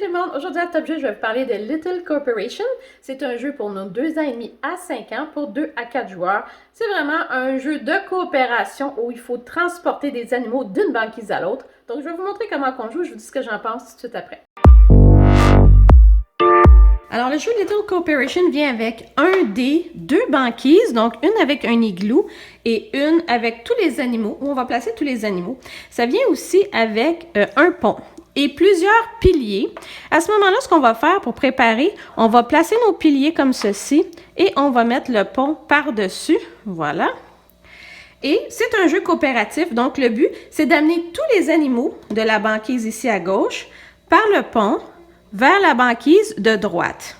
tout le monde! Aujourd'hui à Top Jeu, je vais vous parler de Little Corporation. C'est un jeu pour nos 2 ans et demi à 5 ans pour 2 à 4 joueurs. C'est vraiment un jeu de coopération où il faut transporter des animaux d'une banquise à l'autre. Donc je vais vous montrer comment on joue, je vous dis ce que j'en pense tout de suite après. Alors le jeu Little Corporation vient avec un dé, 2 banquises, donc une avec un igloo et une avec tous les animaux, où on va placer tous les animaux. Ça vient aussi avec un pont et plusieurs piliers. À ce moment-là, ce qu'on va faire pour préparer, on va placer nos piliers comme ceci et on va mettre le pont par-dessus, voilà. Et c'est un jeu coopératif, donc le but, c'est d'amener tous les animaux de la banquise ici à gauche par le pont vers la banquise de droite.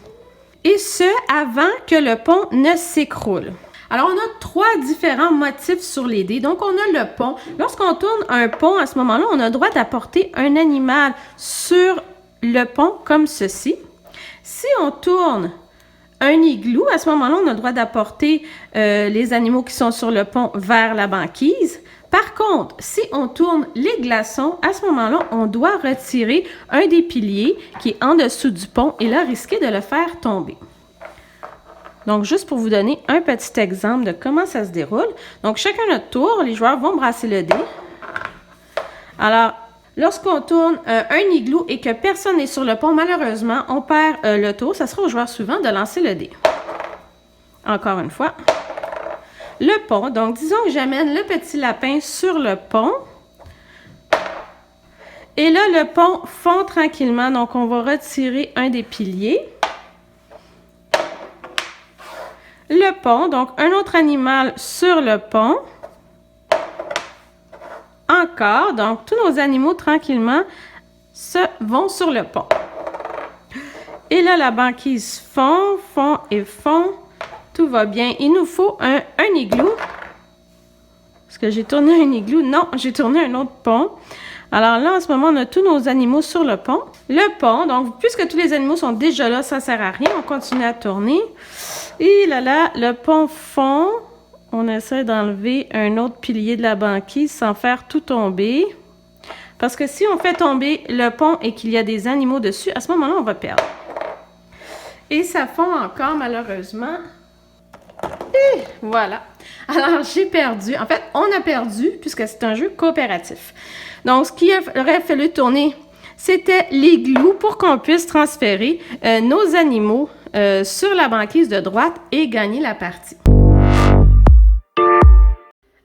Et ce, avant que le pont ne s'écroule. Alors, on a 3 différents motifs sur les dés. Donc, on a le pont. Lorsqu'on tourne un pont, à ce moment-là, on a le droit d'apporter un animal sur le pont comme ceci. Si on tourne un igloo, à ce moment-là, on a le droit d'apporter les animaux qui sont sur le pont vers la banquise. Par contre, si on tourne les glaçons, à ce moment-là, on doit retirer un des piliers qui est en dessous du pont et là, risquer de le faire tomber. Donc, juste pour vous donner un petit exemple de comment ça se déroule. Donc, chacun notre tour, les joueurs vont brasser le dé. Alors, lorsqu'on tourne un igloo et que personne n'est sur le pont, malheureusement, on perd le tour. Ça sera au joueur suivant de lancer le dé. Encore une fois. Le pont, donc disons que j'amène le petit lapin sur le pont. Et là, le pont fond tranquillement, donc on va retirer un des piliers. Le pont, donc un autre animal sur le pont. Encore, donc tous nos animaux tranquillement vont sur le pont. Et là, la banquise fond, fond et fond. Tout va bien. Il nous faut un igloo. Est-ce que j'ai tourné un igloo? Non, j'ai tourné un autre pont. Alors là, en ce moment, on a tous nos animaux sur le pont. Le pont, donc, puisque tous les animaux sont déjà là, ça ne sert à rien. On continue à tourner. Et là, le pont fond. On essaie d'enlever un autre pilier de la banquise sans faire tout tomber. Parce que si on fait tomber le pont et qu'il y a des animaux dessus, à ce moment-là, on va perdre. Et ça fond encore, malheureusement. Et voilà. Alors, j'ai perdu. En fait, on a perdu puisque c'est un jeu coopératif. Donc, ce qu'il aurait fallu tourner, c'était l'igloo pour qu'on puisse transférer nos animaux sur la banquise de droite et gagner la partie.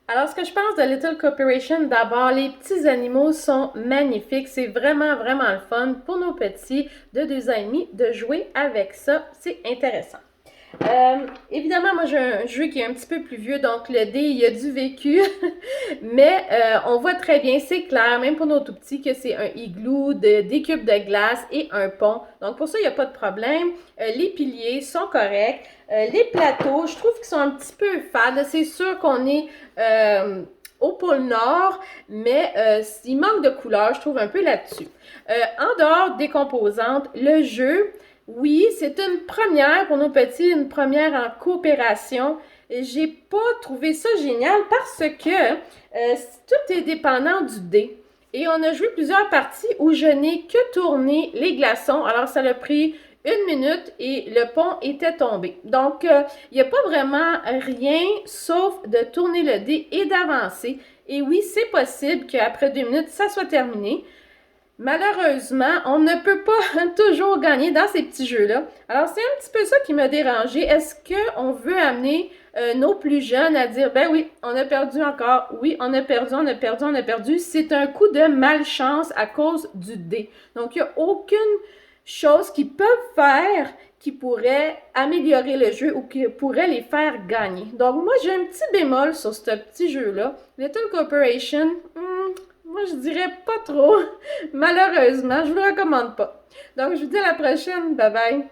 Alors, ce que je pense de Little Corporation, d'abord, les petits animaux sont magnifiques. C'est vraiment, vraiment le fun pour nos petits de 2 ans et demi de jouer avec ça. C'est intéressant. Évidemment, moi, j'ai un jeu qui est un petit peu plus vieux, donc le dé, il y a du vécu. Mais on voit très bien, c'est clair, même pour nos tout petits, que c'est un igloo, des cubes de glace et un pont. Donc, pour ça, il n'y a pas de problème. Les piliers sont corrects. Les plateaux, je trouve qu'ils sont un petit peu fades. C'est sûr qu'on est au pôle Nord, mais il manque de couleurs, je trouve, un peu là-dessus. En dehors des composantes, le jeu, oui, c'est une première pour nos petits, une première en coopération. J'ai pas trouvé ça génial parce que tout est dépendant du dé. Et on a joué plusieurs parties où je n'ai que tourné les glaçons. Alors, ça a pris 1 minute et le pont était tombé. Donc, il n'y a pas vraiment rien sauf de tourner le dé et d'avancer. Et oui, c'est possible qu'après 2 minutes, ça soit terminé. Malheureusement, on ne peut pas toujours gagner dans ces petits jeux-là. Alors, c'est un petit peu ça qui m'a dérangé. Est-ce qu'on veut amener nos plus jeunes à dire, ben oui, on a perdu encore. Oui, on a perdu, on a perdu, on a perdu. C'est un coup de malchance à cause du dé. Donc, il n'y a aucune chose qu'ils peuvent faire qui pourrait améliorer le jeu ou qui pourrait les faire gagner. Donc, moi, j'ai un petit bémol sur ce petit jeu-là. Little Corporation, moi, je dirais pas trop. Malheureusement, je vous le recommande pas. Donc, je vous dis à la prochaine. Bye bye.